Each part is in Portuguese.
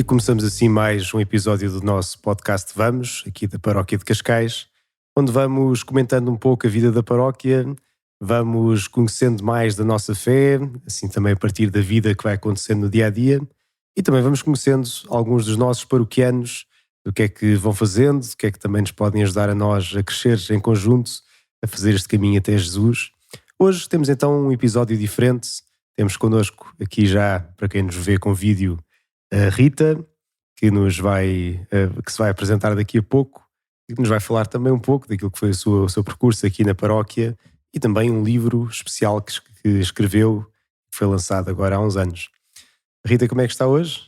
E começamos assim mais um episódio do nosso podcast Vamos, aqui da Paróquia de Cascais, onde vamos comentando um pouco a vida da paróquia, vamos conhecendo mais da nossa fé, assim também a partir da vida que vai acontecendo no dia-a-dia, e também vamos conhecendo alguns dos nossos paroquianos, do que é que vão fazendo, do que é que também nos podem ajudar a nós a crescer em conjunto, a fazer este caminho até Jesus. Hoje temos então um episódio diferente, temos connosco aqui já, para quem nos vê com vídeo, a Rita, que se vai apresentar daqui a pouco e que nos vai falar também um pouco daquilo que foi o seu percurso aqui na paróquia e também um livro especial que escreveu, que foi lançado agora há uns anos. Rita, como é que está hoje?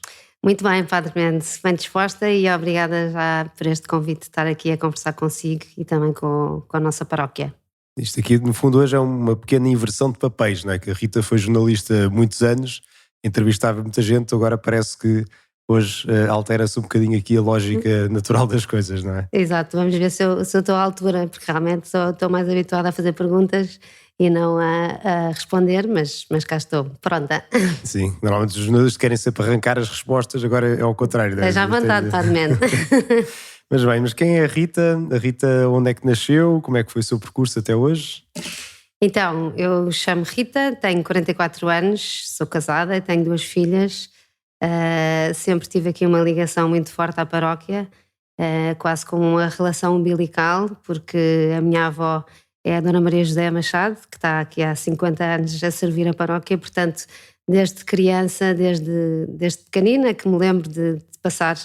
Muito bem, Padre Mendes, bem disposta e obrigada já por este convite de estar aqui a conversar consigo e também com a nossa paróquia. Isto aqui, no fundo, hoje é uma pequena inversão de papéis, não é? Que a Rita foi jornalista há muitos anos, entrevistava muita gente, agora parece que hoje altera-se um bocadinho aqui a lógica natural das coisas, não é? Exato, vamos ver se eu estou à altura, porque realmente estou mais habituada a fazer perguntas e não a responder, mas cá estou, pronta. Sim, normalmente os jornalistas querem sempre arrancar as respostas, agora é ao contrário. Esteja à vontade, Padre Mendes. Mas bem, mas quem é a Rita? A Rita onde é que nasceu? Como é que foi o seu percurso até hoje? Então, eu chamo Rita, tenho 44 anos, sou casada, tenho 2 filhas, sempre tive aqui uma ligação muito forte à paróquia, quase como uma relação umbilical, porque a minha avó é a Dona Maria José Machado, que está aqui há 50 anos a servir a paróquia, portanto, desde criança, desde pequenina, que me lembro de passar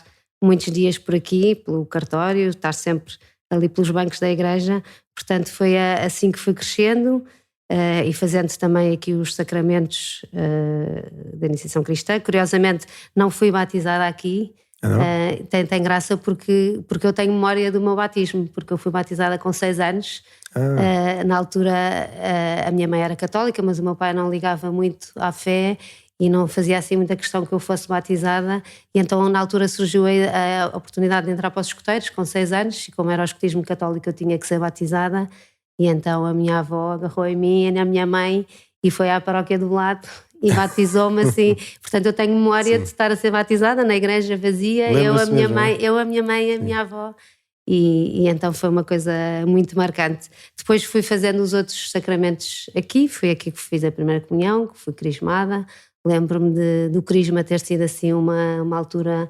muitos dias por aqui, pelo cartório, estar sempre ali pelos bancos da igreja, portanto foi assim que fui crescendo e fazendo também aqui os sacramentos da iniciação cristã. Curiosamente não fui batizada aqui, tem graça porque eu tenho memória do meu batismo, porque eu fui batizada com 6 anos. Na altura a minha mãe era católica, mas o meu pai não ligava muito à fé e não fazia assim muita questão que eu fosse batizada, e então na altura surgiu a oportunidade de entrar para os escoteiros com 6 anos, e como era o escotismo católico eu tinha que ser batizada, e então a minha avó agarrou em mim e na minha mãe e foi à paróquia do lado e batizou-me assim. Portanto eu tenho memória de estar a ser batizada na igreja vazia, eu, a minha mãe e a minha avó. E então foi uma coisa muito marcante. Depois fui fazendo os outros sacramentos aqui, foi aqui que fiz a primeira comunhão, que fui crismada. Lembro-me do crisma ter sido assim uma altura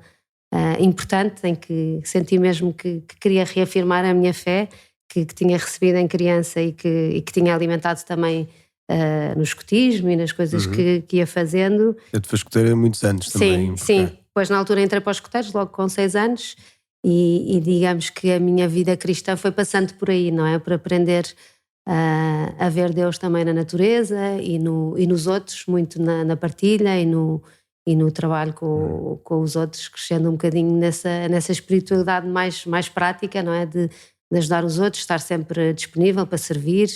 importante, em que senti mesmo que queria reafirmar a minha fé, que tinha recebido em criança e que tinha alimentado também no escotismo e nas coisas que ia fazendo. Eu te fui escoteira há muitos anos também. Sim. Depois na altura entrei para os escoteiros, logo com 6 anos, e digamos que a minha vida cristã foi passando por aí, não é? Por aprender a ver Deus também na natureza e nos outros, muito na partilha e no trabalho com os outros, crescendo um bocadinho nessa espiritualidade mais prática, não é? De ajudar os outros, estar sempre disponível para servir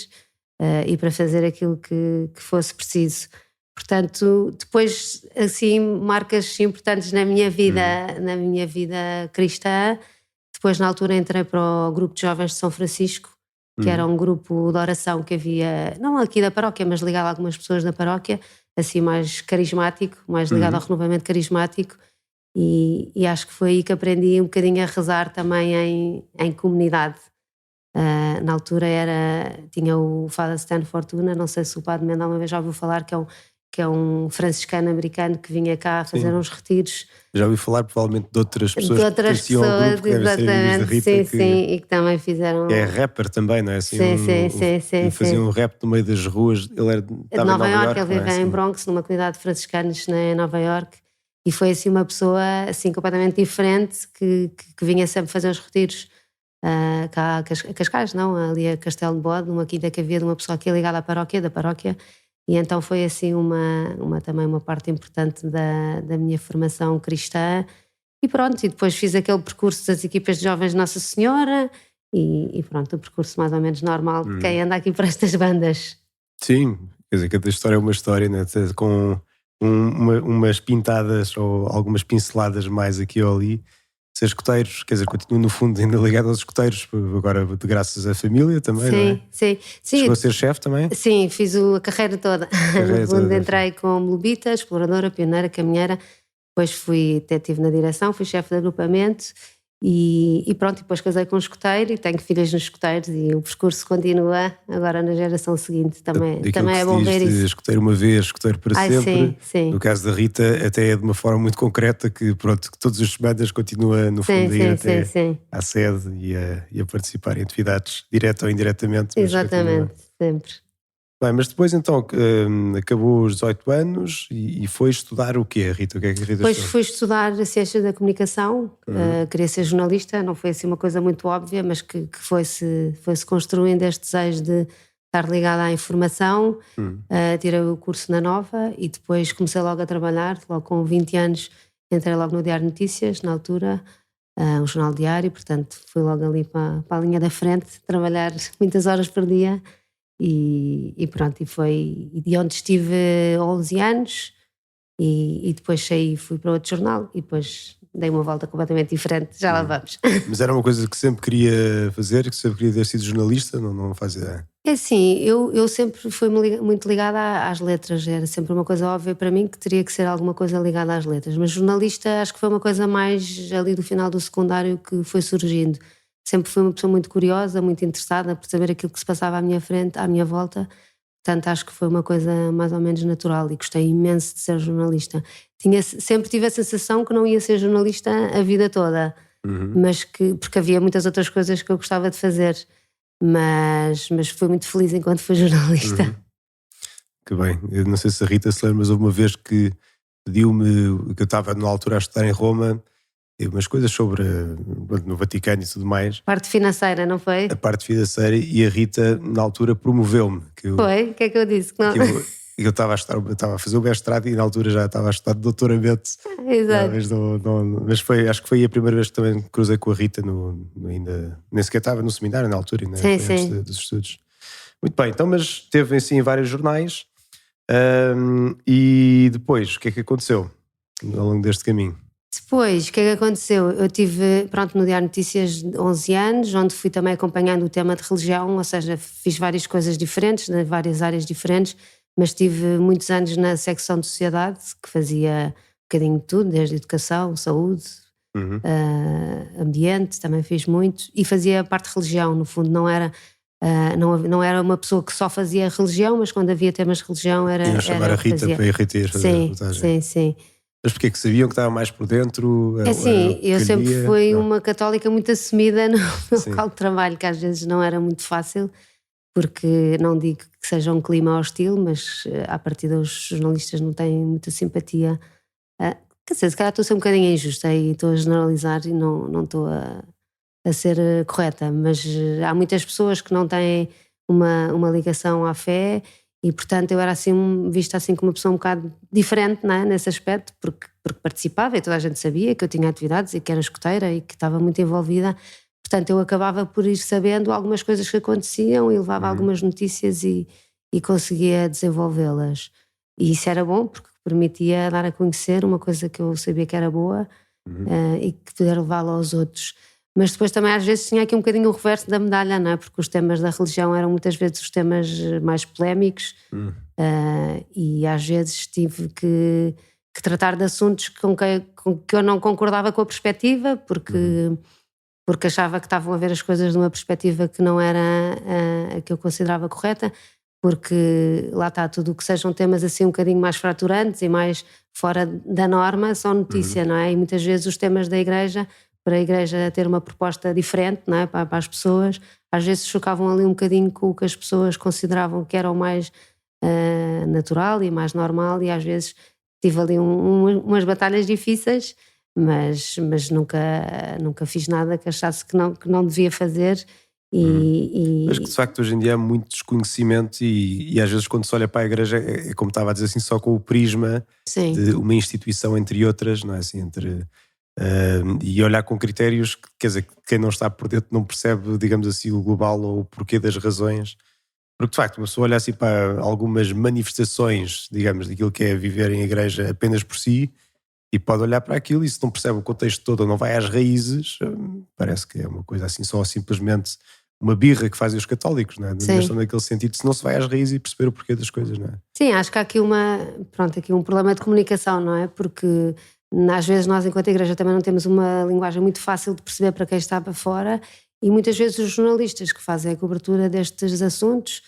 e para fazer aquilo que fosse preciso. Portanto, depois, assim, marcas importantes na minha vida cristã. Depois, na altura, entrei para o grupo de jovens de São Francisco, que era um grupo de oração que havia, não aqui da paróquia, mas ligado a algumas pessoas da paróquia, assim mais carismático, mais ligado ao renovamento carismático, e acho que foi aí que aprendi um bocadinho a rezar também em comunidade. Na altura tinha o Father Stan Fortuna, não sei se o Padre Mendes alguma vez já ouviu falar, que é um franciscano americano que vinha cá a fazer uns retiros. Já ouvi falar provavelmente de outras pessoas que pertenciam ao grupo, que devem ser amigos da Rita. Sim, e que também fizeram... É rapper também, não é? Assim, sim. Fazia um rap no meio das ruas, ele estava em Nova Iorque. Ele vive em Bronx, numa comunidade de franciscanos em Nova Iorque, e foi assim uma pessoa assim completamente diferente que vinha sempre fazer os retiros cá a Cascais, ali a Castelo de Bode, numa quinta que havia de uma pessoa que é ligada da paróquia. E então foi assim também uma parte importante da minha formação cristã. E pronto, e depois fiz aquele percurso das equipas de jovens de Nossa Senhora e pronto, o percurso mais ou menos normal de quem anda aqui para estas bandas. Sim, quer dizer, cada história é uma história, né? Com umas pintadas ou algumas pinceladas mais aqui ou ali. Ser escoteiros, quer dizer, continuo no fundo ainda ligado aos escoteiros, agora de graças à família também, não é? Sim. Chegou a ser chefe também? Sim, fiz a carreira toda. No fundo entrei como lobita, exploradora, pioneira, caminheira, Depois até estive na direção, fui chefe de agrupamento e pronto, depois casei com um escoteiro e tenho filhas nos escoteiros e o percurso continua agora na geração seguinte. Também é bom ver isso. Escoteiro uma vez, escoteiro para sempre. Sim. No caso da Rita, até é de uma forma muito concreta que todas as semanas continua no fundo a ir até à sede e a participar em atividades, direta ou indiretamente. Exatamente, sempre. Bem, mas depois então acabou os 18 anos e foi estudar o quê, Rita? O que é que a Rita Depois fui estudar a ciência da comunicação, queria ser jornalista, não foi assim uma coisa muito óbvia, mas que foi-se construindo este desejo de estar ligada à informação. Tirei o curso na Nova e depois comecei logo a trabalhar, logo com 20 anos entrei logo no Diário de Notícias, na altura, um jornal diário, portanto fui logo ali para a linha da frente, trabalhar muitas horas por dia. E pronto, e de onde estive 11 anos e depois saí, fui para outro jornal e depois dei uma volta completamente diferente, já lá vamos. Mas era uma coisa que sempre queria fazer, que sempre queria ter sido jornalista, não faz ideia? É assim, eu sempre fui muito ligada às letras, era sempre uma coisa óbvia para mim que teria que ser alguma coisa ligada às letras, mas jornalista acho que foi uma coisa mais ali do final do secundário que foi surgindo. Sempre fui uma pessoa muito curiosa, muito interessada por saber aquilo que se passava à minha frente, à minha volta. Portanto, acho que foi uma coisa mais ou menos natural e gostei imenso de ser jornalista. Sempre tive a sensação que não ia ser jornalista a vida toda, mas porque havia muitas outras coisas que eu gostava de fazer, mas fui muito feliz enquanto fui jornalista. Que bem. Eu não sei se a Rita se lembra, mas houve uma vez que pediu-me, que eu estava na altura a estudar em Roma, umas coisas sobre no Vaticano e tudo mais. Parte financeira, não foi? A parte financeira, e a Rita na altura promoveu-me. Foi? O que é que eu disse? Que não... eu estava a fazer o mestrado e na altura já estava a estudar doutoramento. Exato. Mas acho que foi a primeira vez que também cruzei com a Rita, ainda nem sequer estava no seminário na altura, ainda antes dos estudos. Muito bem, então, mas teve assim em vários jornais e depois, o que é que aconteceu ao longo deste caminho? Depois, o que é que aconteceu? Eu tive, no Diário de Notícias 11 anos, onde fui também acompanhando o tema de religião, ou seja, fiz várias coisas diferentes, de várias áreas diferentes, mas tive muitos anos na secção de sociedade, que fazia um bocadinho de tudo, desde educação, saúde, ambiente, também fiz muito, e fazia a parte de religião, no fundo não era uma pessoa que só fazia religião, mas quando havia temas de religião era... Iam chamar a Rita para ir fazer a reportagem. Sim. Mas porquê que sabiam que estava mais por dentro? É assim, eu sempre fui uma católica muito assumida no local de trabalho, que às vezes não era muito fácil, porque não digo que seja um clima hostil, mas à partida os jornalistas não têm muita simpatia. Quer dizer, se calhar estou a ser um bocadinho injusta e estou a generalizar e não estou a ser correta, mas há muitas pessoas que não têm uma ligação à fé. E, portanto, eu era assim, vista assim como uma pessoa um bocado diferente, não é? Nesse aspecto, porque participava e toda a gente sabia que eu tinha atividades e que era escoteira e que estava muito envolvida. Portanto, eu acabava por ir sabendo algumas coisas que aconteciam e levava algumas notícias e conseguia desenvolvê-las. E isso era bom porque permitia dar a conhecer uma coisa que eu sabia que era boa e que poder levá-la aos outros. Mas depois também às vezes tinha aqui um bocadinho o reverso da medalha, não é? Porque os temas da religião eram muitas vezes os temas mais polémicos e às vezes tive que tratar de assuntos com que eu não concordava com a perspectiva, porque achava que estavam a ver as coisas de uma perspectiva que não era a que eu considerava correta, porque lá está, tudo o que sejam temas assim um bocadinho mais fraturantes e mais fora da norma são notícia, não é? E muitas vezes os temas da igreja, para a igreja ter uma proposta diferente, não é? Para as pessoas, às vezes chocavam ali um bocadinho com o que as pessoas consideravam que era o mais natural e mais normal, e às vezes tive ali umas batalhas difíceis, mas nunca fiz nada que achasse que não devia fazer. Mas que de facto hoje em dia há muito desconhecimento e às vezes quando se olha para a igreja é como estava a dizer assim, só com o prisma de uma instituição entre outras, não é assim, e olhar com critérios que, quer dizer, quem não está por dentro não percebe, digamos assim, o global ou o porquê das razões, porque de facto uma pessoa olha assim para algumas manifestações, digamos, daquilo que é viver em igreja apenas por si e pode olhar para aquilo e se não percebe o contexto todo ou não vai às raízes, parece que é uma coisa assim, só simplesmente uma birra que fazem os católicos, não é? Mas naquele sentido, se não se vai às raízes e perceber o porquê das coisas, não é? Sim, acho que há aqui um problema de comunicação, não é? Porque Às vezes nós, enquanto igreja, também não temos uma linguagem muito fácil de perceber para quem está para fora, e muitas vezes os jornalistas que fazem a cobertura destes assuntos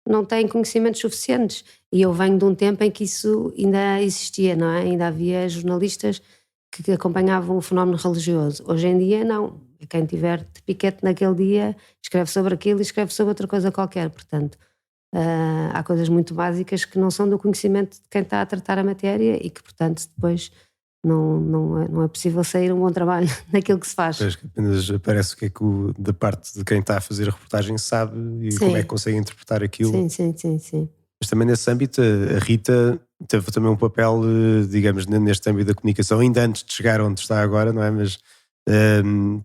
não têm conhecimentos suficientes. E eu venho de um tempo em que isso ainda existia, não é? Ainda havia jornalistas que acompanhavam o fenómeno religioso. Hoje em dia, não. Quem tiver de piquete naquele dia escreve sobre aquilo e escreve sobre outra coisa qualquer. Portanto, há coisas muito básicas que não são do conhecimento de quem está a tratar a matéria e que, portanto, depois não é possível sair um bom trabalho naquilo que se faz. Pois, que apenas aparece o que é que da parte de quem está a fazer a reportagem sabe e como é que consegue interpretar aquilo. Sim. Mas também nesse âmbito a Rita teve também um papel, digamos, neste âmbito da comunicação, ainda antes de chegar onde está agora, não é? Mas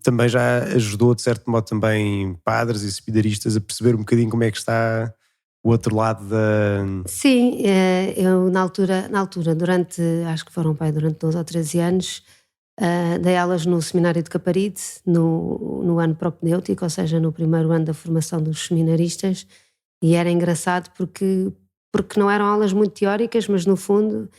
também já ajudou, de certo modo, também padres e seminaristas a perceber um bocadinho como é que está o outro lado da... Sim, eu na altura, durante, acho que foram durante 12 ou 13 anos, dei aulas no seminário de Caparide, no ano propedêutico, ou seja, no primeiro ano da formação dos seminaristas, e era engraçado porque não eram aulas muito teóricas, mas no fundo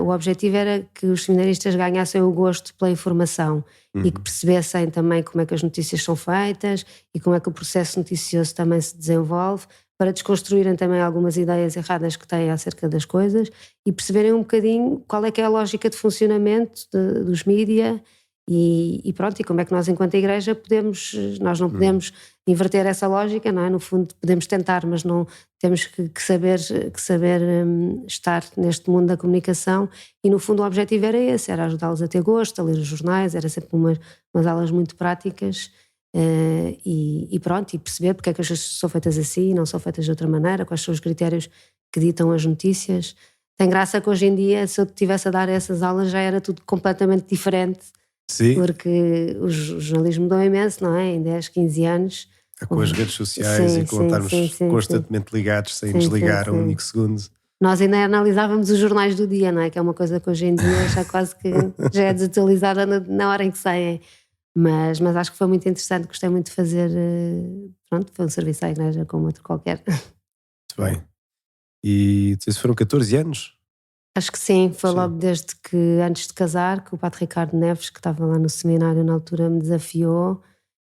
o objetivo era que os seminaristas ganhassem o gosto pela informação e que percebessem também como é que as notícias são feitas e como é que o processo noticioso também se desenvolve, para desconstruírem também algumas ideias erradas que têm acerca das coisas e perceberem um bocadinho qual é que é a lógica de funcionamento dos mídia e pronto, e como é que nós enquanto igreja nós não podemos inverter essa lógica, não é? No fundo podemos tentar, mas não temos que saber estar neste mundo da comunicação e no fundo o objetivo era esse, era ajudá-los a ter gosto, a ler os jornais, era sempre umas aulas muito práticas. E pronto, e perceber porque é que as coisas são feitas assim e não são feitas de outra maneira, quais são os critérios que ditam as notícias. Tem graça que hoje em dia, se eu estivesse a dar essas aulas, já era tudo completamente diferente. Sim. Porque o jornalismo mudou imenso, não é? Em 10, 15 anos. Com as redes sociais e com estarmos constantemente ligados, sem desligar um único segundo. Nós ainda analisávamos os jornais do dia, não é? Que é uma coisa que hoje em dia já quase que já é desatualizada na hora em que saem. Mas acho que foi muito interessante, gostei muito de fazer, pronto, foi um serviço à igreja como outro qualquer. Muito bem. E foram 14 anos? Acho que sim, foi logo desde que, antes de casar, que o padre Ricardo Neves, que estava lá no seminário na altura, me desafiou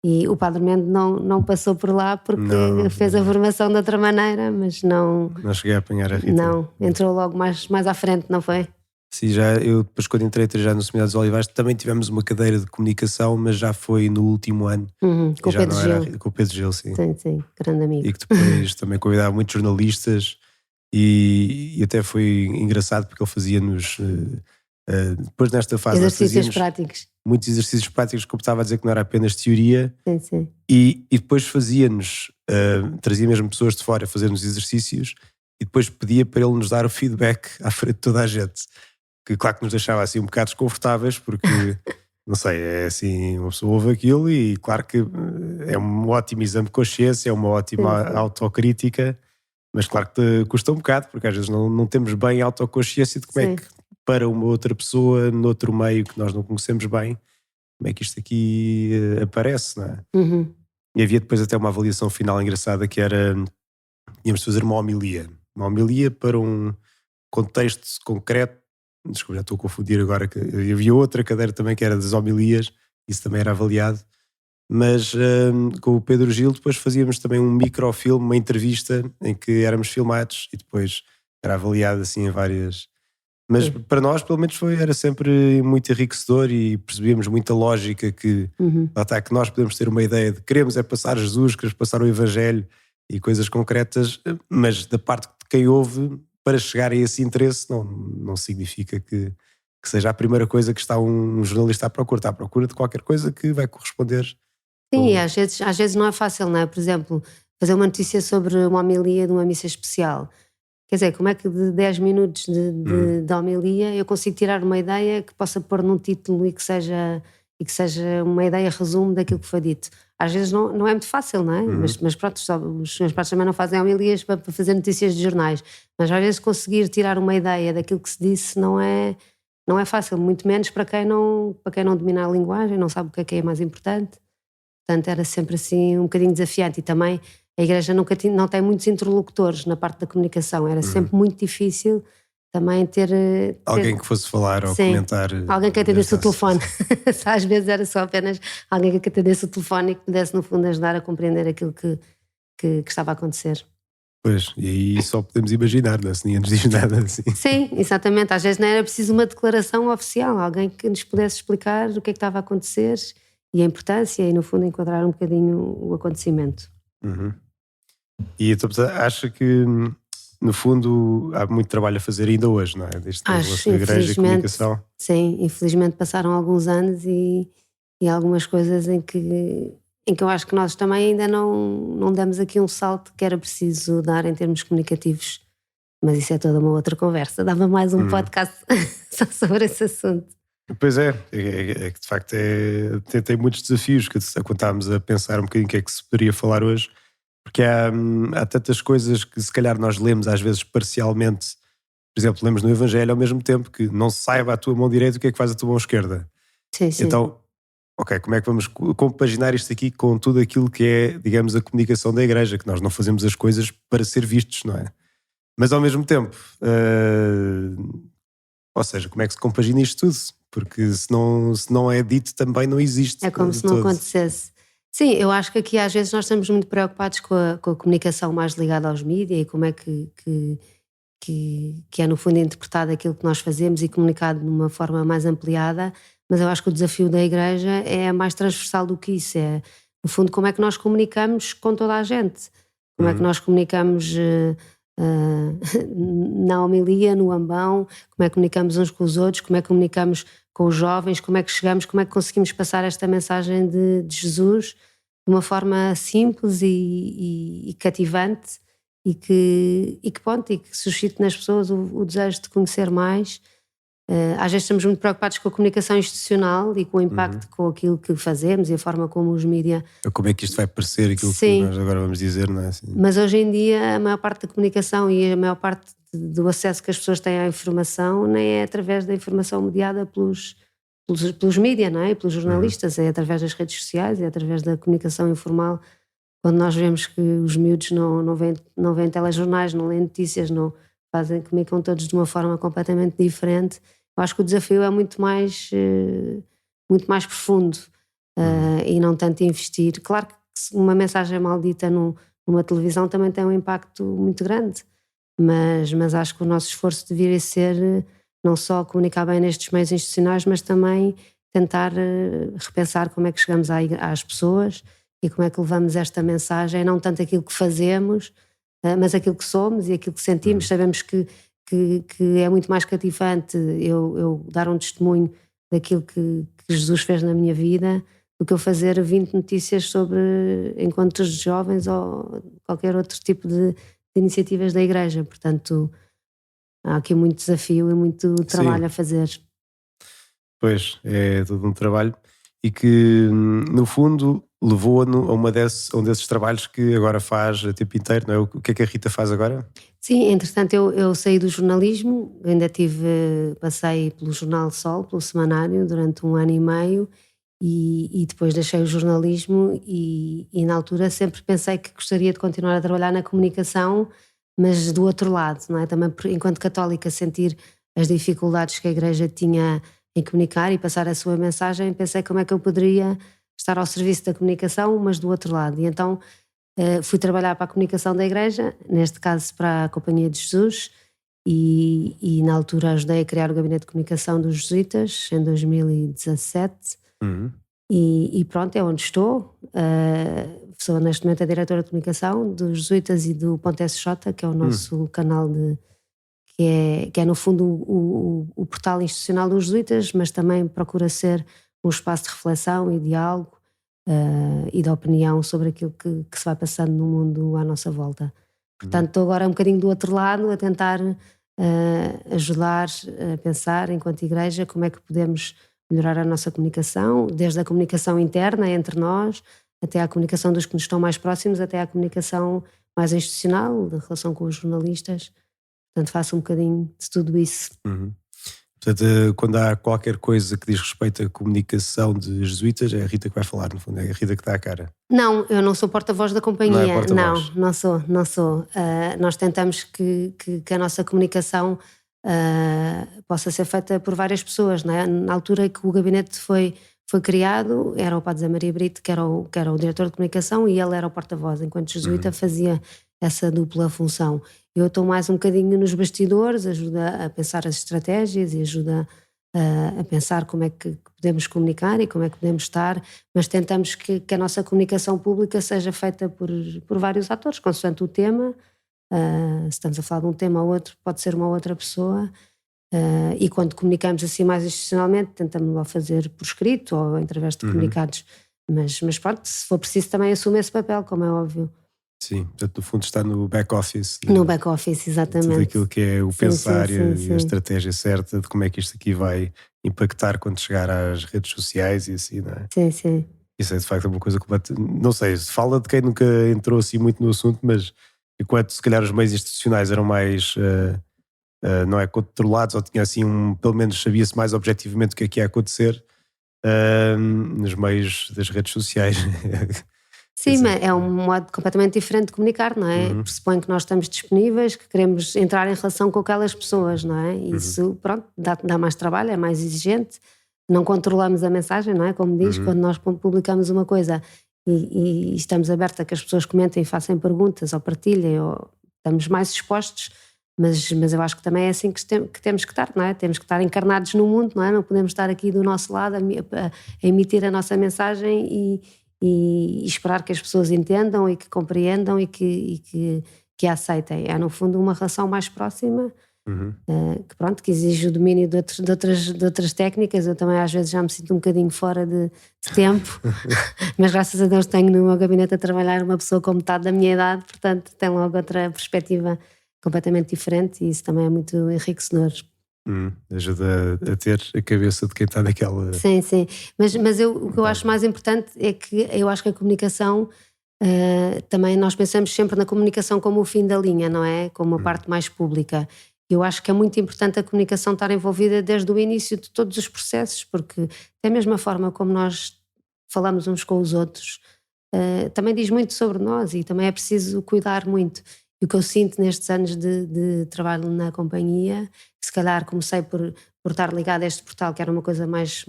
e o padre Mendes não passou por lá porque fez a formação de outra maneira, mas não... Não cheguei a apanhar a Rita. Não, entrou logo mais à frente, não foi? Sim, eu depois quando entrei já no Seminário dos Olivais também tivemos uma cadeira de comunicação, mas já foi no último ano. Com o Pedro Gil. Com o Pedro Gil, sim. Sim, grande amigo. E que depois também convidava muitos jornalistas e até foi engraçado porque ele fazia-nos, depois nesta fase... Exercícios práticos. Muitos exercícios práticos, como estava a dizer, que não era apenas teoria. Sim. E depois fazia-nos, trazia mesmo pessoas de fora a fazer-nos exercícios e depois pedia para ele nos dar o feedback à frente de toda a gente. Que claro que nos deixava assim um bocado desconfortáveis, porque, não sei, é assim, uma pessoa ouve aquilo e claro que é um ótimo exame de consciência, é uma ótima autocrítica, mas claro que custa um bocado, porque às vezes não temos bem autoconsciência de como é que para uma outra pessoa, noutro meio que nós não conhecemos bem, como é que isto aqui aparece, não é? E havia depois até uma avaliação final engraçada que era, tínhamos de fazer uma homilia para um contexto concreto. Desculpa, já estou a confundir agora, que havia outra cadeira também que era das homilias, isso também era avaliado, mas com o Pedro Gil depois fazíamos também um microfilme, uma entrevista em que éramos filmados e depois era avaliado assim em várias... Mas para nós pelo menos era sempre muito enriquecedor e percebíamos muita lógica que, lá está, que nós podemos ter uma ideia de queremos passar Jesus, queremos passar o Evangelho e coisas concretas, mas da parte de quem ouve, para chegar a esse interesse não significa que seja a primeira coisa que está um jornalista à procura. Está à procura de qualquer coisa que vai corresponder. Sim, e às vezes não é fácil, não é? Por exemplo, fazer uma notícia sobre uma homilia de uma missa especial. Quer dizer, como é que de 10 minutos de homilia eu consigo tirar uma ideia que possa pôr num título e que seja uma ideia resumo daquilo que foi dito? Às vezes não é muito fácil, não é? Mas pronto, os senhores padres também não fazem homilias para fazer notícias de jornais, mas às vezes conseguir tirar uma ideia daquilo que se disse não é fácil, muito menos para quem não domina a linguagem, não sabe o que é mais importante. Portanto, era sempre assim um bocadinho desafiante e também a igreja não tem muitos interlocutores na parte da comunicação, era sempre muito difícil também ter Alguém que fosse falar ou sim, comentar. alguém que atendesse o ajudasse. telefone. Às vezes era só apenas alguém que atendesse o telefone e que pudesse, no fundo, ajudar a compreender aquilo que estava a acontecer. Pois, e aí só podemos imaginar, não é? Se ninguém nos diz nada assim. Sim, exatamente. Às vezes não era preciso uma declaração oficial, alguém que nos pudesse explicar o que é que estava a acontecer e a importância e, no fundo, enquadrar um bocadinho o acontecimento. Uhum. E então, acha que, no fundo, há muito trabalho a fazer ainda hoje, não é? Desde a Acho, relação igreja e infelizmente, comunicação. sim, infelizmente passaram alguns anos e algumas coisas em que eu acho que nós também ainda não damos aqui um salto que era preciso dar em termos comunicativos. Mas isso é toda uma outra conversa. Dava mais um podcast só sobre esse assunto. Pois é que de facto tem muitos desafios que quando estávamos a pensar um bocadinho o que é que se poderia falar hoje, porque há tantas coisas que se calhar nós lemos às vezes parcialmente. Por exemplo, lemos no Evangelho ao mesmo tempo que não se saiba a tua mão direita o que é que faz a tua mão esquerda. Sim, sim. Então, ok, como é que vamos compaginar isto aqui com tudo aquilo que é, digamos, a comunicação da igreja, que nós não fazemos as coisas para ser vistos, não é? Mas ao mesmo tempo, ou seja, como é que se compagina isto tudo? Porque se não é dito também não existe. É como de se não todo. acontecesse. Sim, eu acho que aqui às vezes nós estamos muito preocupados com a comunicação mais ligada aos mídias e como é que é no fundo interpretado aquilo que nós fazemos e comunicado de uma forma mais ampliada, mas eu acho que o desafio da igreja é mais transversal do que isso, é no fundo como é que nós comunicamos com toda a gente, como é que nós comunicamos na homilia, no ambão, como é que comunicamos uns com os outros, como é que comunicamos com os jovens, como é que chegamos, como é que conseguimos passar esta mensagem de Jesus de uma forma simples e cativante e que suscite nas pessoas o desejo de conhecer mais. Às vezes estamos muito preocupados com a comunicação institucional e com o impacto com aquilo que fazemos e a forma como os mídias... Como é que isto vai parecer aquilo Sim. que nós agora vamos dizer, não é assim? Mas hoje em dia a maior parte da comunicação e a maior parte do acesso que as pessoas têm à informação nem é através da informação mediada pelos mídias, não é? E pelos jornalistas, é através das redes sociais, é através da comunicação informal. Quando nós vemos que os miúdos não veem telejornais, não leem notícias, não comunicam todos de uma forma completamente diferente, eu acho que o desafio é muito mais profundo e não tanto investir. Claro que uma mensagem maldita numa televisão também tem um impacto muito grande, mas acho que o nosso esforço deveria ser não só comunicar bem nestes meios institucionais, mas também tentar repensar como é que chegamos às pessoas e como é que levamos esta mensagem, não tanto aquilo que fazemos, mas aquilo que somos e aquilo que sentimos. Sabemos que é muito mais cativante eu dar um testemunho daquilo que Jesus fez na minha vida do que eu fazer 20 notícias sobre encontros de jovens ou qualquer outro tipo de iniciativas da igreja. Portanto, há aqui muito desafio e muito trabalho a fazer. Pois, é todo um trabalho e que, no fundo, levou-a a um desses trabalhos que agora faz a tempo inteiro, não é? O que é que a Rita faz agora? Sim, entretanto eu saí do jornalismo, ainda passei pelo Jornal Sol, pelo semanário, durante 1 ano e meio e depois deixei o jornalismo e na altura sempre pensei que gostaria de continuar a trabalhar na comunicação, mas do outro lado, não é? Também enquanto católica sentir as dificuldades que a igreja tinha em comunicar e passar a sua mensagem, pensei como é que eu poderia estar ao serviço da comunicação, mas do outro lado. E então fui trabalhar para a comunicação da igreja, neste caso para a Companhia de Jesus, e na altura ajudei a criar o Gabinete de Comunicação dos Jesuítas, em 2017. E pronto, é onde estou. Sou neste momento a diretora de comunicação dos Jesuítas e do Ponte SJ, que é o nosso canal que é no fundo o portal institucional dos Jesuítas, mas também procura ser um espaço de reflexão e diálogo e de opinião sobre aquilo que se vai passando no mundo à nossa volta. Portanto, estou agora um bocadinho do outro lado a tentar ajudar a pensar, enquanto igreja, como é que podemos melhorar a nossa comunicação, desde a comunicação interna entre nós, até à comunicação dos que nos estão mais próximos, até à comunicação mais institucional, da relação com os jornalistas. Portanto, faço um bocadinho de tudo isso. Portanto, quando há qualquer coisa que diz respeito à comunicação de jesuítas, é a Rita que vai falar, no fundo, é a Rita que dá a cara. Não, eu não sou porta-voz da companhia. Não é porta-voz. Não sou. Nós tentamos que a nossa comunicação possa ser feita por várias pessoas, não é? Na altura que o gabinete foi criado, era o Padre Zé Maria Brito, que era o diretor de comunicação, e ele era o porta-voz, enquanto jesuíta fazia essa dupla função. Eu estou mais um bocadinho nos bastidores, ajuda a pensar as estratégias e ajuda a pensar como é que podemos comunicar e como é que podemos estar, mas tentamos que a nossa comunicação pública seja feita por vários atores, consoante o tema. Se estamos a falar de um tema ou outro, pode ser uma outra pessoa. E quando comunicamos assim mais institucionalmente, tentamos lá fazer por escrito ou através de comunicados, mas pronto, se for preciso também assume esse papel, como é óbvio. Sim, portanto no fundo está no back-office. No back-office, exatamente. Tudo aquilo que é o pensar sim. e a estratégia certa de como é que isto aqui vai impactar quando chegar às redes sociais e assim, não é? Sim. Isso é de facto uma coisa completa. Não sei, se fala de quem nunca entrou assim muito no assunto, mas enquanto se calhar os meios institucionais eram mais não é, controlados, ou tinha assim pelo menos sabia-se mais objetivamente o que ia acontecer nos meios das redes sociais. Sim, mas é um modo completamente diferente de comunicar, não é? Pressupõe que nós estamos disponíveis, que queremos entrar em relação com aquelas pessoas, não é? Isso, pronto, dá mais trabalho, é mais exigente, não controlamos a mensagem, não é? Como diz, quando nós publicamos uma coisa e estamos abertos a que as pessoas comentem, façam perguntas ou partilhem, ou estamos mais expostos, mas eu acho que também é assim que temos que estar, não é? Temos que estar encarnados no mundo, não é? Não podemos estar aqui do nosso lado a emitir a nossa mensagem e esperar que as pessoas entendam e que compreendam e que a aceitem. É no fundo uma relação mais próxima, que exige o domínio de outras técnicas. Eu também às vezes já me sinto um bocadinho fora de tempo, mas graças a Deus tenho no meu gabinete a trabalhar uma pessoa com metade da minha idade, portanto tem logo outra perspectiva completamente diferente, e isso também é muito enriquecedor. Ajuda a ter a cabeça de quem está naquela... Sim, mas o que eu acho mais importante é que eu acho que a comunicação, também nós pensamos sempre na comunicação como o fim da linha, não é? Como a parte mais pública. Eu acho que é muito importante a comunicação estar envolvida desde o início de todos os processos, porque da mesma forma como nós falamos uns com os outros, também diz muito sobre nós, e também é preciso cuidar muito. E o que eu sinto nestes anos de trabalho na companhia, se calhar comecei por estar ligada a este portal, que era uma coisa mais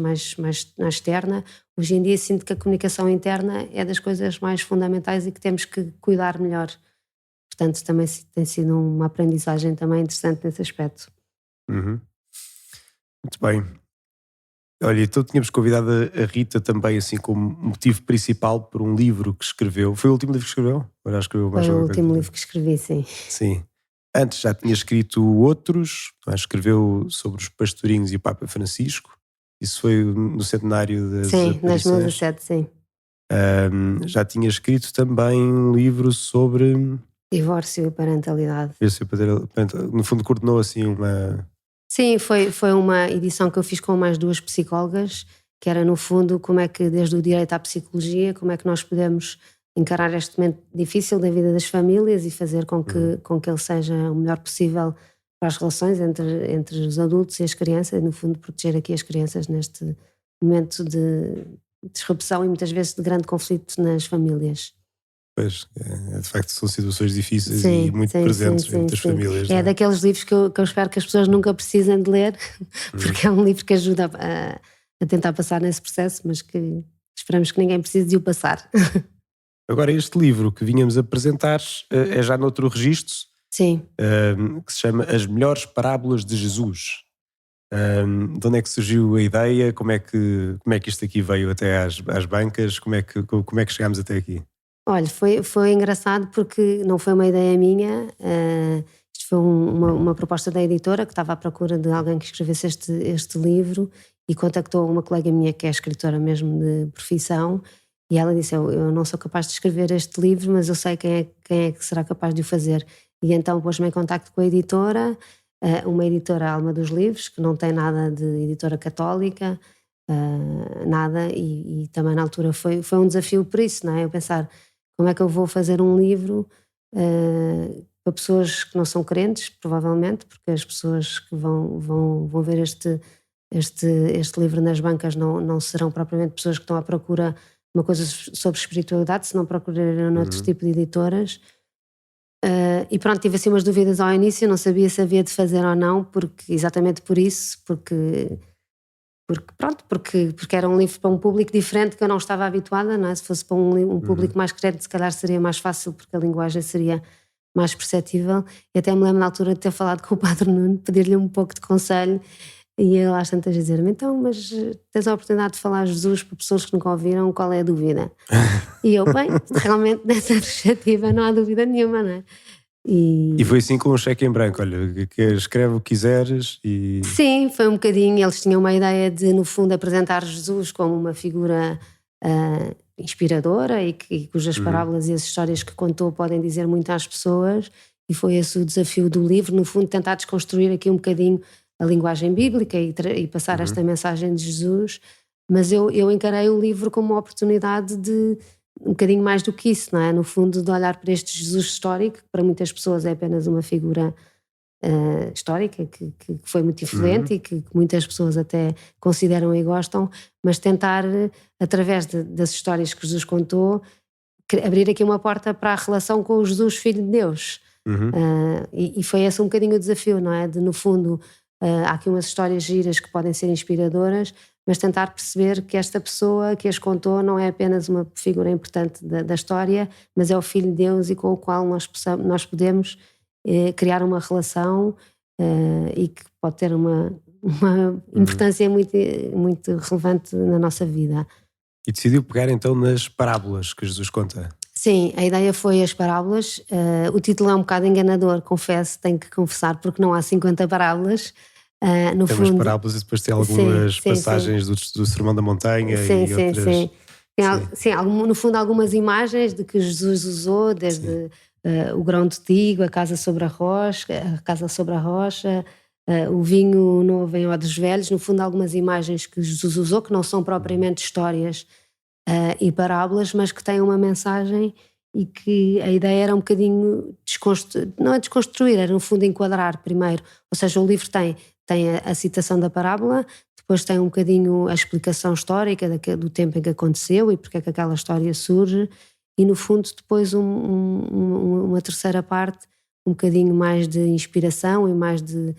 externa, hoje em dia sinto que a comunicação interna é das coisas mais fundamentais e que temos que cuidar melhor. Portanto, também tem sido uma aprendizagem também interessante nesse aspecto. Muito bem. Olha, então tínhamos convidado a Rita também assim como motivo principal por um livro que escreveu. Foi o último livro que escreveu? Ou já escreveu mais Foi o alguma último coisa? livro que escrevi, sim. Sim. Antes já tinha escrito outros, escreveu sobre os pastorinhos e o Papa Francisco. Isso foi no centenário das Sim, aparições. 2017, sim. Já tinha escrito também um livro sobre... Divórcio e parentalidade. No fundo coordenou assim uma... Sim, foi uma edição que eu fiz com mais 2 psicólogas, que era no fundo como é que desde o direito à psicologia, como é que nós podemos encarar este momento difícil da vida das famílias e fazer com que ele seja o melhor possível para as relações entre os adultos e as crianças, e no fundo proteger aqui as crianças neste momento de disrupção e muitas vezes de grande conflito nas famílias. Pois, de facto são situações difíceis e muito presentes em muitas famílias. É daqueles livros que eu espero que as pessoas nunca precisem de ler, porque é um livro que ajuda a tentar passar nesse processo, mas que esperamos que ninguém precise de o passar. Agora, este livro que vínhamos apresentar é já noutro registro, Sim. Que se chama As Melhores Parábolas de Jesus. De onde é que surgiu a ideia? Como é que isto aqui veio até às bancas? Como é que chegámos até aqui? Olha, foi engraçado porque não foi uma ideia minha, isto foi uma proposta da editora, que estava à procura de alguém que escrevesse este livro, e contactou uma colega minha que é escritora mesmo de profissão, e ela disse, eu não sou capaz de escrever este livro, mas eu sei quem é que será capaz de o fazer. E então pôs-me em contacto com a editora, uma editora Alma dos Livros, que não tem nada de editora católica, nada, e também na altura foi um desafio por isso, não é? Eu pensar, como é que eu vou fazer um livro para pessoas que não são crentes, provavelmente, porque as pessoas que vão ver este livro nas bancas não serão propriamente pessoas que estão à procura de uma coisa sobre espiritualidade, se não procurarem outro tipo de editoras. E pronto, tive assim umas dúvidas ao início, não sabia se havia de fazer ou não, exatamente por isso, porque era um livro para um público diferente que eu não estava habituada, não é? Se fosse para um público mais crente, se calhar seria mais fácil, porque a linguagem seria mais perceptível. E até me lembro na altura de ter falado com o Padre Nuno, pedir-lhe um pouco de conselho, e ele às tantas dizer-me: então, mas tens a oportunidade de falar a Jesus para pessoas que nunca ouviram, qual é a dúvida? E eu, bem, realmente nessa perspectiva não há dúvida nenhuma, não é? E foi assim com um cheque em branco, olha, que escreve o que quiseres e... Sim, foi um bocadinho, eles tinham uma ideia de, no fundo, apresentar Jesus como uma figura inspiradora e cujas parábolas e as histórias que contou podem dizer muito às pessoas, e foi esse o desafio do livro, no fundo, tentar desconstruir aqui um bocadinho a linguagem bíblica e passar esta mensagem de Jesus, mas eu encarei o livro como uma oportunidade de um bocadinho mais do que isso, não é? No fundo, de olhar para este Jesus histórico, que para muitas pessoas é apenas uma figura histórica, que foi muito influente e que muitas pessoas até consideram e gostam, mas tentar, através das histórias que Jesus contou, abrir aqui uma porta para a relação com o Jesus, Filho de Deus. E foi esse um bocadinho o desafio, não é? De, no fundo, há aqui umas histórias giras que podem ser inspiradoras, mas tentar perceber que esta pessoa que as contou não é apenas uma figura importante da história, mas é o Filho de Deus e com o qual nós podemos criar uma relação e que pode ter uma importância muito, muito relevante na nossa vida. E decidiu pegar então nas parábolas que Jesus conta. Sim, a ideia foi as parábolas. O título é um bocado enganador, confesso, tenho que confessar, porque não há 50 parábolas. No Tem fundo, umas parábolas e depois tem algumas passagens do Sermão da Montanha e outras... No fundo, algumas imagens de que Jesus usou, desde o grão de trigo, a casa sobre a rocha, o vinho novo em odres velhos. No fundo, algumas imagens que Jesus usou, que não são propriamente histórias e parábolas, mas que têm uma mensagem, e que a ideia era um bocadinho não é desconstruir, era no fundo enquadrar primeiro. Ou seja, o livro tem a citação da parábola, depois tem um bocadinho a explicação histórica do tempo em que aconteceu e porque é que aquela história surge, e no fundo depois uma terceira parte, um bocadinho mais de inspiração e mais de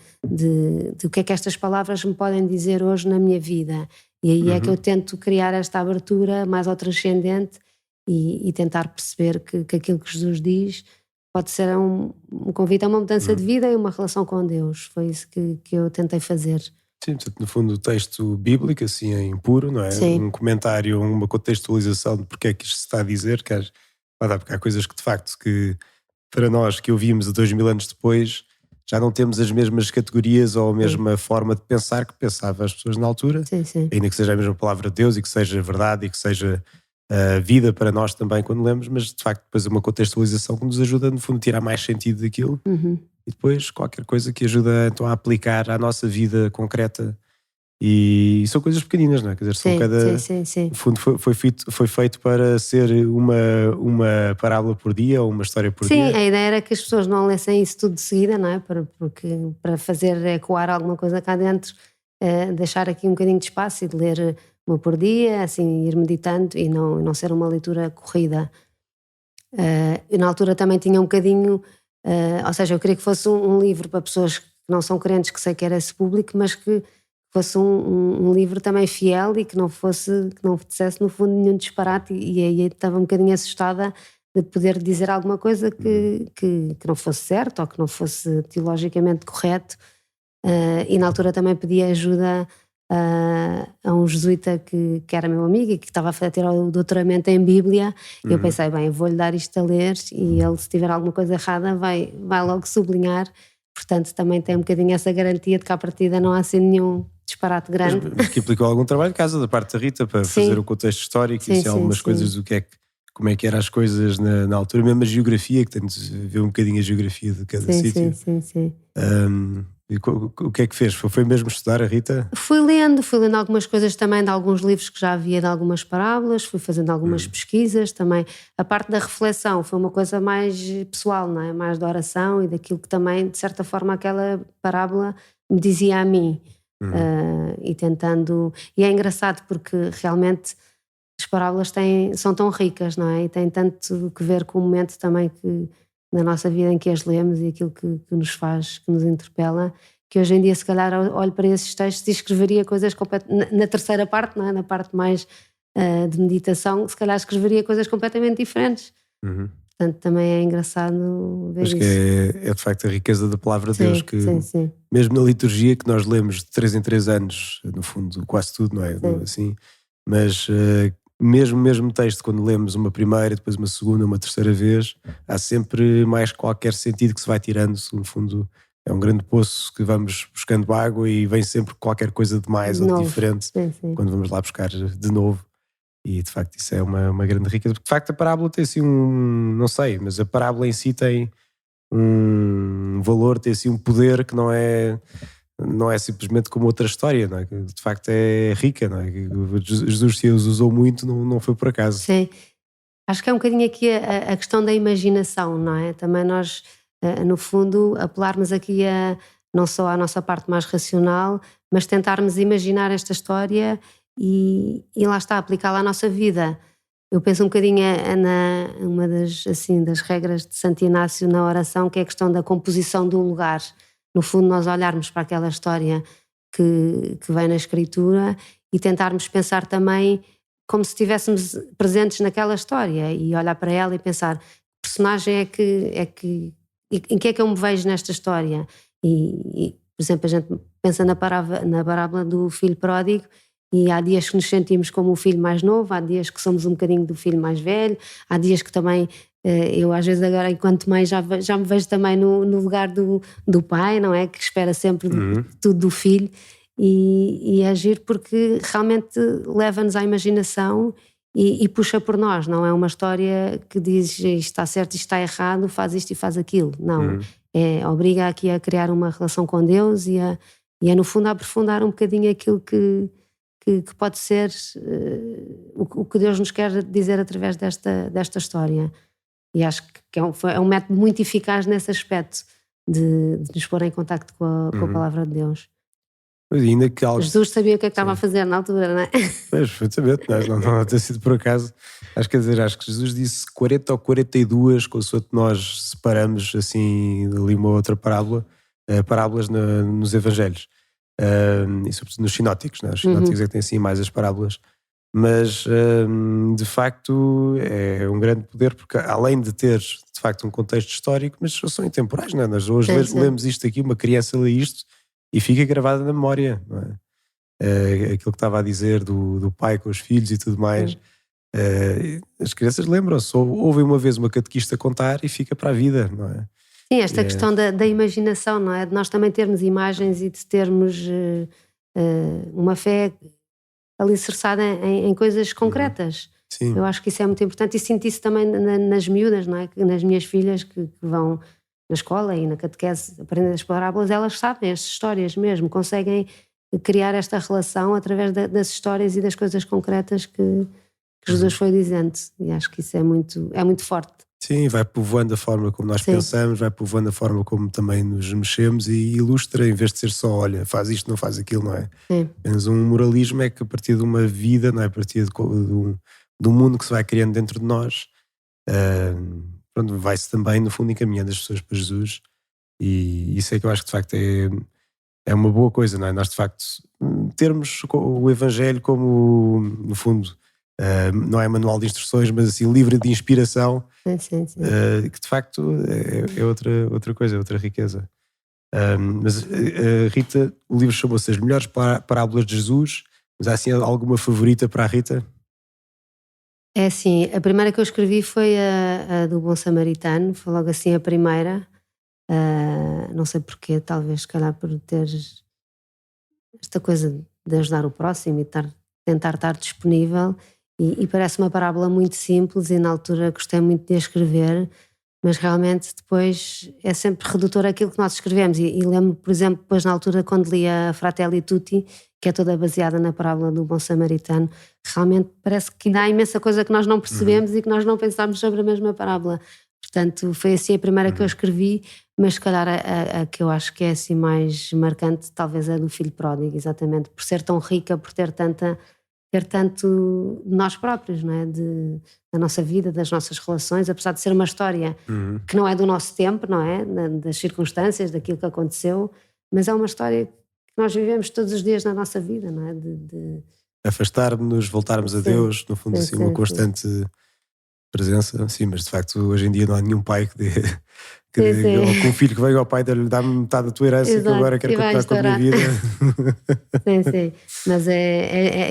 o que é que estas palavras me podem dizer hoje na minha vida. E aí é que eu tento criar esta abertura mais ao transcendente e tentar perceber que aquilo que Jesus diz pode ser um convite a uma mudança de vida e uma relação com Deus. Foi isso que eu tentei fazer. Sim, portanto, no fundo o texto bíblico, assim em puro, não é? Sim. Um comentário, uma contextualização de porque é que isto se está a dizer, porque há coisas que de facto que para nós que ouvimos 2000 anos depois já não temos as mesmas categorias ou a mesma forma de pensar que pensavam as pessoas na altura, Sim. ainda que seja a mesma palavra de Deus e que seja verdade e que seja vida para nós também quando lemos, mas de facto depois uma contextualização que nos ajuda no fundo a tirar mais sentido daquilo e depois qualquer coisa que ajuda então a aplicar à nossa vida concreta, e são coisas pequeninas, não é? Quer dizer, Sim. no fundo foi feito para ser uma parábola por dia ou uma história por dia. Sim, a ideia era que as pessoas não lessem isso tudo de seguida, não é? Para fazer ecoar alguma coisa cá dentro, deixar aqui um bocadinho de espaço e de ler uma por dia, assim, ir meditando e não ser uma leitura corrida. Eu na altura também tinha um bocadinho, ou seja, eu queria que fosse um livro para pessoas que não são crentes, que sei que era esse público, mas que fosse um livro também fiel e que não dissesse no fundo nenhum disparate, e aí estava um bocadinho assustada de poder dizer alguma coisa que não fosse certo ou que não fosse teologicamente correto. E na altura também pedi ajuda a um jesuíta que era meu amigo e que estava a ter o doutoramento em Bíblia. E eu pensei, bem, eu vou-lhe dar isto a ler e ele, se tiver alguma coisa errada, vai logo sublinhar. Portanto, também tem um bocadinho essa garantia de que à partida não há assim nenhum disparate grande. Mas que implicou algum trabalho de casa da parte da Rita para fazer o contexto histórico e algumas coisas, como é que eram as coisas na altura, mesmo a geografia, que tem de ver um bocadinho a geografia de cada sítio. Sim. E o que é que fez? Foi mesmo estudar a Rita? Fui lendo algumas coisas também de alguns livros que já havia, de algumas parábolas, fui fazendo algumas pesquisas também. A parte da reflexão foi uma coisa mais pessoal, não é? Mais da oração e daquilo que também, de certa forma, aquela parábola me dizia a mim. E tentando... E é engraçado porque realmente as parábolas são tão ricas, não é? E têm tanto que ver com o momento também na nossa vida em que as lemos e aquilo que nos faz, que nos interpela, que hoje em dia se calhar olho para esses textos e escreveria coisas na terceira parte, não é? Na parte mais de meditação, se calhar escreveria coisas completamente diferentes. Uhum. Portanto, também é engraçado ver Acho isso. que é de facto a riqueza da palavra de Deus, que Sim. mesmo na liturgia que nós lemos de 3 em 3 anos, no fundo quase tudo, não é? Assim, mas mesmo texto, quando lemos uma primeira, depois uma segunda, uma terceira vez, há sempre mais qualquer sentido que se vai tirando, no fundo é um grande poço que vamos buscando água e vem sempre qualquer coisa de mais ou de diferente quando vamos lá buscar de novo. E de facto isso é uma grande riqueza, porque de facto a parábola tem assim não sei, mas a parábola em si tem um valor, tem assim um poder que não é simplesmente como outra história, não é? Que de facto é rica, não é? Jesus se os usou muito, não foi por acaso. Sim, acho que é um bocadinho aqui a questão da imaginação, não é? Também nós, no fundo, apelarmos aqui não só à nossa parte mais racional, mas tentarmos imaginar esta história e lá está, aplicá-la à nossa vida. Eu penso um bocadinho uma das regras de Santo Inácio na oração, que é a questão da composição do lugar. No fundo, nós olharmos para aquela história que vem na Escritura e tentarmos pensar também como se estivéssemos presentes naquela história e olhar para ela e pensar que personagem em que é que eu me vejo nesta história. E por exemplo, a gente pensa na parábola do filho pródigo e há dias que nos sentimos como o filho mais novo, há dias que somos um bocadinho do filho mais velho, há dias que também eu às vezes agora enquanto mãe já me vejo também no lugar do pai, não é? Que espera sempre tudo do filho e agir porque realmente leva-nos à imaginação e puxa por nós, não é uma história que diz isto está certo, isto está errado, faz isto e faz aquilo, não, obriga aqui a criar uma relação com Deus e a no fundo a aprofundar um bocadinho aquilo que pode ser o que Deus nos quer dizer através desta história. E acho que é um método muito eficaz nesse aspecto de nos pôr em contacto com a palavra de Deus. Mas ainda que Jesus sabia o que é que estava a fazer na altura, não é? Pois, perfeitamente, não ter sido por acaso. Acho que Jesus disse 40 ou 42, consoante nós separamos assim ali uma outra parábola, parábolas nos Evangelhos, e sobretudo nos sinóticos, né? Os sinóticos é que têm assim mais as parábolas. Mas de facto é um grande poder, porque além de ter de facto um contexto histórico, mas são intemporais, não é? Nós hoje lemos isto aqui, uma criança lê isto e fica gravada na memória, não é? Aquilo que estava a dizer do pai com os filhos e tudo mais. As crianças lembram-se, ouvem uma vez uma catequista contar e fica para a vida, não é? Sim, esta questão da imaginação, não é? De nós também termos imagens e de termos uma fé alicerçada em coisas concretas. Sim. Eu acho que isso é muito importante e sinto isso também nas miúdas, não é? Nas minhas filhas que vão na escola e na catequese aprendem as parábolas, elas sabem as histórias mesmo, conseguem criar esta relação através das histórias e das coisas concretas que Jesus foi dizendo, e acho que isso é muito forte. Sim, vai povoando a forma como nós pensamos, vai povoando a forma como também nos mexemos e ilustra, em vez de ser só, olha, faz isto, não faz aquilo, não é? Apenas um moralismo é que a partir de uma vida, não é? A partir de um mundo que se vai criando dentro de nós, pronto, vai-se também, no fundo, encaminhando as pessoas para Jesus, e isso é que eu acho que de facto é uma boa coisa, não é? Nós de facto termos o Evangelho como, no fundo, não é manual de instruções, mas assim livre de inspiração, sim. que de facto é outra coisa, outra riqueza. Mas Rita, o livro chamou-se As Melhores Parábolas de Jesus, mas há assim alguma favorita para a Rita? É assim, a primeira que eu escrevi foi a do Bom Samaritano, foi logo assim a primeira. Não sei porquê, talvez se calhar por ter esta coisa de ajudar o próximo e tentar estar disponível, e parece uma parábola muito simples e na altura gostei muito de a escrever, mas realmente depois é sempre redutor aquilo que nós escrevemos e lembro, por exemplo, depois na altura quando li a Fratelli Tutti, que é toda baseada na parábola do Bom Samaritano, realmente parece que ainda há imensa coisa que nós não percebemos e que nós não pensámos sobre a mesma parábola. Portanto, foi assim a primeira que eu escrevi, mas se calhar a que eu acho que é assim mais marcante talvez é do filho pródigo, exatamente, por ser tão rica, por ter tanta ter tanto de nós próprios, não é? Da nossa vida, das nossas relações, apesar de ser uma história que não é do nosso tempo, não é? Das circunstâncias, daquilo que aconteceu, mas é uma história que nós vivemos todos os dias na nossa vida, não é? Afastar-nos, voltarmos a Deus, no fundo, assim, uma constante presença. Sim, mas de facto, hoje em dia não há nenhum pai que dê. Ou com um filho que veio ao pai dá-me metade da tua herança. Exato, que eu agora quero continuar com a minha vida. Sim. Mas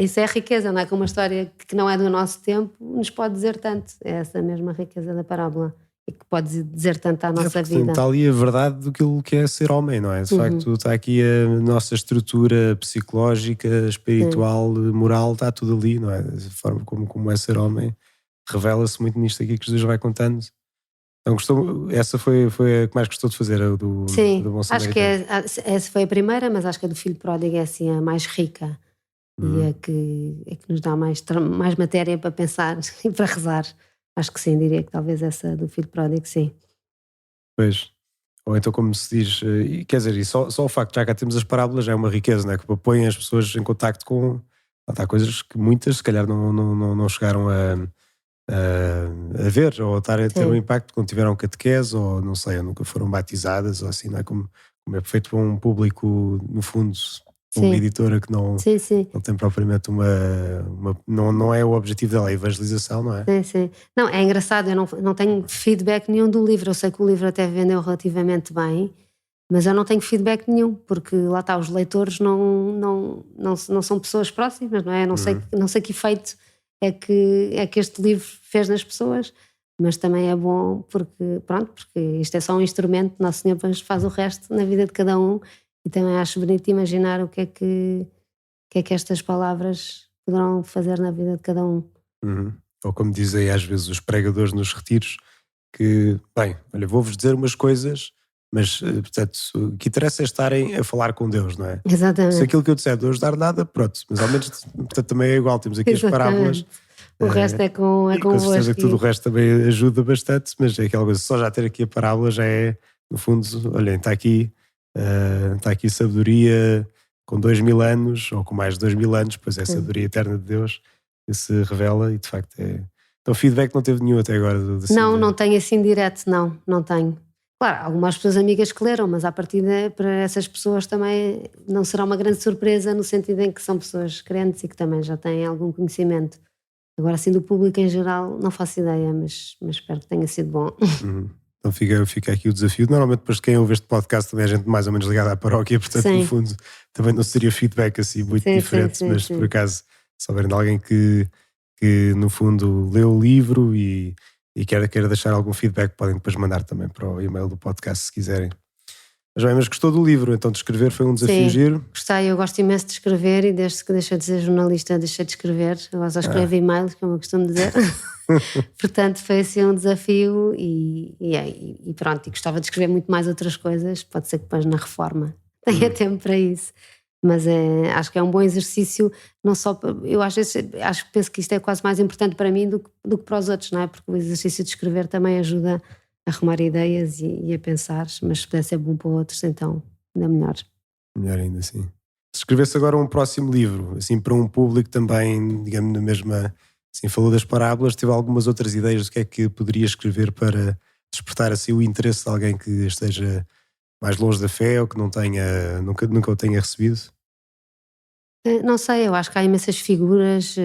isso é a riqueza, não é? Que uma história que não é do nosso tempo nos pode dizer tanto. É essa mesma riqueza da parábola. E que pode dizer tanto à nossa vida. Está ali a verdade do que é ser homem, não é? De facto, está aqui a nossa estrutura psicológica, espiritual, moral, está tudo ali, não é? A forma como é ser homem revela-se muito nisto aqui que Jesus vai contando. Então, essa foi a que mais gostou de fazer, a do Bom Samaritano. Acho que essa foi a primeira, mas acho que a do Filho Pródigo é assim a mais rica e é que nos dá mais matéria para pensar e para rezar. Acho que sim, diria que talvez essa do Filho Pródigo, sim. Pois, ou então como se diz, quer dizer, e só o facto de já cá temos as parábolas já é uma riqueza, não é? Que põem as pessoas em contacto com há coisas que muitas se calhar não chegaram a ver ou a ter um impacto quando tiveram catequese ou não sei, ou nunca foram batizadas ou assim, não é? Como é feito para um público, no fundo, uma editora que não tem propriamente não é o objetivo dela, a evangelização, não é? Sim. Não, é engraçado, eu não tenho feedback nenhum do livro, eu sei que o livro até vendeu relativamente bem, mas eu não tenho feedback nenhum, porque lá está, os leitores não são pessoas próximas, não é? Eu não sei que efeito é que este livro fez nas pessoas, mas também é bom porque isto é só um instrumento, Nosso Senhor faz o resto na vida de cada um, e também acho bonito imaginar o que é que estas palavras poderão fazer na vida de cada um. Ou como dizem às vezes os pregadores nos retiros, que, bem, olha, vou-vos dizer umas coisas, mas, portanto, o que interessa é estarem a falar com Deus, não é? Exatamente. Se aquilo que eu disser de ajudar nada, pronto, mas ao menos, portanto, também é igual, temos aqui as parábolas. O resto é convosco. Com certeza que tudo o resto também ajuda bastante, mas é aquela coisa, só já ter aqui a parábola já é, no fundo, olhem, está aqui sabedoria com 2000 anos, ou com mais de 2000 anos, pois é a sabedoria eterna de Deus que se revela e de facto é... Então feedback não teve nenhum até agora? Não tenho assim direto, não tenho. Claro, algumas pessoas amigas que leram, mas à partida para essas pessoas também não será uma grande surpresa no sentido em que são pessoas crentes e que também já têm algum conhecimento. Agora assim do público em geral não faço ideia, mas espero que tenha sido bom. Então fica aqui o desafio. Normalmente depois de quem ouve este podcast também é gente mais ou menos ligada à paróquia, portanto no fundo também não seria feedback assim muito diferente, mas por acaso se houver de alguém que no fundo leu o livro e quer deixar algum feedback, podem depois mandar também para o e-mail do podcast se quiserem. Mas gostou do livro, então de escrever foi um desafio giro? Gostei, eu gosto imenso de escrever e desde que deixei de ser jornalista deixei de escrever, agora só escrevo e-mails, como eu costumo dizer. Portanto foi assim um desafio e pronto, e gostava de escrever muito mais outras coisas, pode ser que depois na reforma tenha tempo para isso, mas acho que é um bom exercício, não só, eu às vezes penso que isto é quase mais importante para mim do que para os outros, não é? Porque o exercício de escrever também ajuda a arrumar ideias e a pensar, mas se puder ser bom para outros, então ainda melhor. Melhor ainda, sim. Se escrevesse agora um próximo livro, assim para um público também, digamos, na mesma, assim, falou das parábolas, teve algumas outras ideias do que é que poderia escrever para despertar assim o interesse de alguém que esteja mais longe da fé ou que nunca o tenha recebido? Não sei, eu acho que há imensas figuras,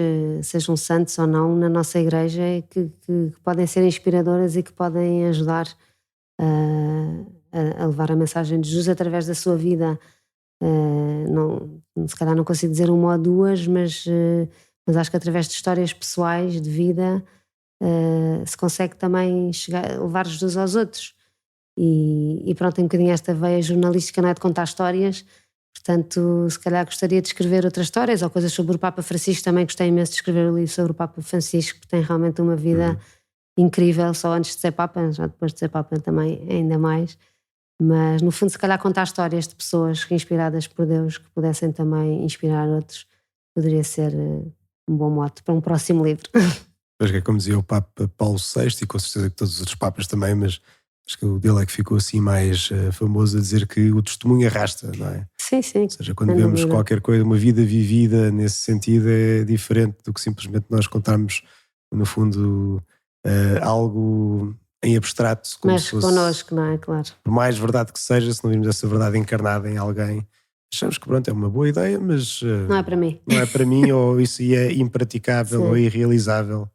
sejam santos ou não, na nossa igreja que podem ser inspiradoras e que podem ajudar a levar a mensagem de Jesus através da sua vida. Se calhar não consigo dizer uma ou duas, mas acho que através de histórias pessoais de vida se consegue também levar Jesus aos outros. E pronto, tem um bocadinho esta veia jornalística, não é, de contar histórias. Portanto, se calhar gostaria de escrever outras histórias ou coisas sobre o Papa Francisco. Também gostei imenso de escrever um livro sobre o Papa Francisco, que tem realmente uma vida incrível, só antes de ser Papa, já depois de ser Papa também ainda mais. Mas no fundo, se calhar contar histórias de pessoas inspiradas por Deus, que pudessem também inspirar outros, poderia ser um bom mote para um próximo livro. Acho que é como dizia o Papa Paulo VI, e com certeza que todos os outros Papas também, mas acho que o dele é que ficou assim mais famoso a dizer que o testemunho arrasta, não é? Sim, sim. Ou seja, quando vemos qualquer coisa, uma vida vivida nesse sentido é diferente do que simplesmente nós contarmos, no fundo, algo em abstrato. Mas connosco, não é? Claro. Por mais verdade que seja, se não virmos essa verdade encarnada em alguém, achamos que pronto, é uma boa ideia, mas não é para mim. Não é para mim, ou isso é impraticável ou irrealizável.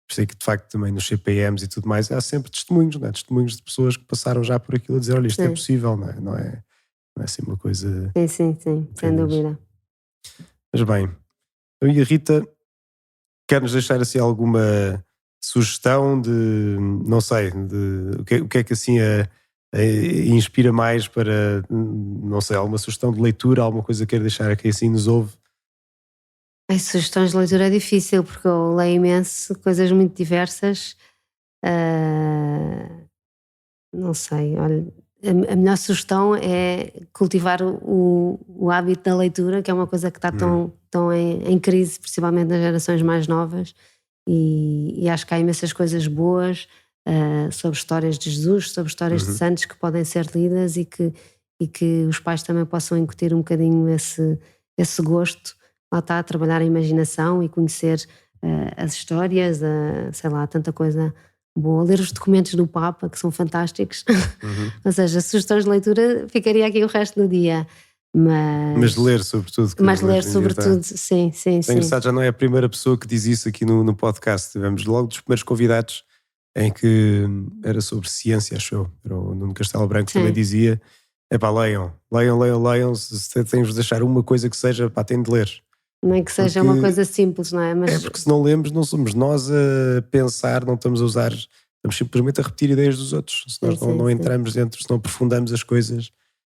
Por isso é que de facto também nos CPMs e tudo mais há sempre testemunhos, não é? Testemunhos de pessoas que passaram já por aquilo a dizer, olha, isto é possível, não é? Não é assim uma coisa... Sim, sem dúvida. Mas bem, eu e a Rita, quer-nos deixar assim alguma sugestão de, não sei, de o que é que assim inspira mais para, não sei, alguma sugestão de leitura, alguma coisa que queira deixar aqui assim nos ouve? As sugestões de leitura é difícil, porque eu leio imenso, coisas muito diversas. Não sei, olha, a melhor sugestão é cultivar o hábito da leitura, que é uma coisa que está tão em crise, principalmente nas gerações mais novas, e acho que há imensas coisas boas sobre histórias de Jesus, sobre histórias de santos que podem ser lidas e que os pais também possam incutir um bocadinho esse gosto, lá está, a trabalhar a imaginação e conhecer as histórias, sei lá, tanta coisa boa. Ler os documentos do Papa, que são fantásticos. Ou seja, sugestões de leitura, ficaria aqui o resto do dia. Mas ler sobretudo. Mas ler sobretudo, sim. É engraçado, já não é a primeira pessoa que diz isso aqui no podcast. Tivemos logo dos primeiros convidados em que era sobre ciência, acho eu. Era o Nuno Castelo Branco, também dizia, leiam, se tens de deixar uma coisa que seja, pá, tem de ler. Nem que seja uma coisa simples, não é? É porque se não lemos, não somos nós a pensar, não estamos a usar, estamos simplesmente a repetir ideias dos outros. Se nós não entramos dentro, se não aprofundamos as coisas,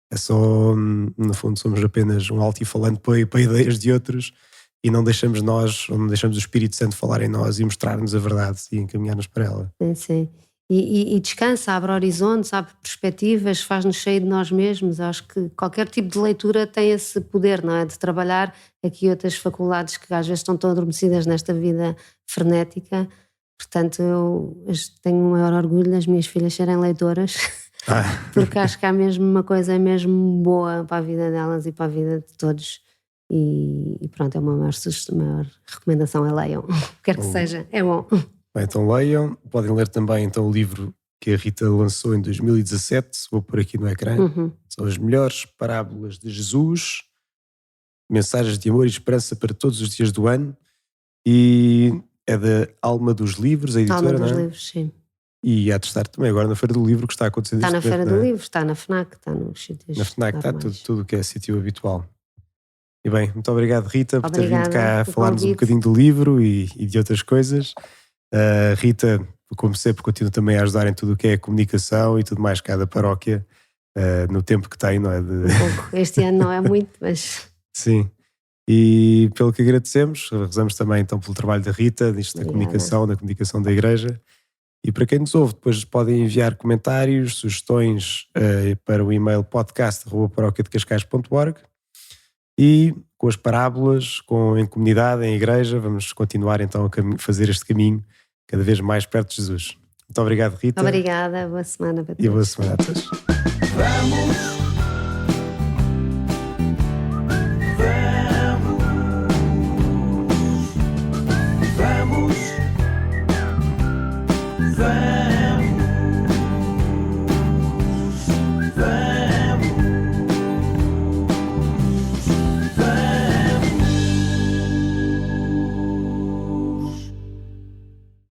é só, no fundo, somos apenas um altifalante para ideias de outros e não deixamos não deixamos o Espírito Santo falar em nós e mostrar-nos a verdade e encaminhar-nos para ela. Sim. E descansa, abre horizontes, abre perspectivas, faz-nos cheio de nós mesmos. Acho que qualquer tipo de leitura tem esse poder, não é? De trabalhar aqui outras faculdades que às vezes estão tão adormecidas nesta vida frenética. Portanto, eu tenho o maior orgulho das minhas filhas serem leitoras, porque acho que há mesmo uma coisa mesmo boa para a vida delas e para a vida de todos. E pronto, é uma maior recomendação, é leiam. Quer que seja, é bom. Bem, então leiam. Podem ler também então o livro que a Rita lançou em 2017, vou pôr aqui no ecrã. São as melhores parábolas de Jesus, mensagens de amor e esperança para todos os dias do ano, e é da Alma dos Livros, a editora, Alma dos Livros, sim. E há de estar também agora na Feira do Livro, que está acontecendo. Está na Feira do Livro, está na FNAC, está nos sítios. Na FNAC está tudo que é sítio habitual. E bem, muito obrigado, Rita, por ter vindo cá falar-nos um bocadinho do livro e de outras coisas. Rita, como sempre, continua também a ajudar em tudo o que é a comunicação e tudo mais cá da paróquia, no tempo que tem, não é? Este ano não é muito, mas... Sim, e pelo que agradecemos, rezamos também então pelo trabalho da Rita, disto da comunicação da Igreja. E para quem nos ouve, depois podem enviar comentários, sugestões para o e-mail podcast@paroquiadecascais.org. E com as parábolas, em comunidade, em igreja, vamos continuar então a fazer este caminho cada vez mais perto de Jesus. Muito obrigado, Rita. Obrigada, boa semana para todos. E boa semana a todos.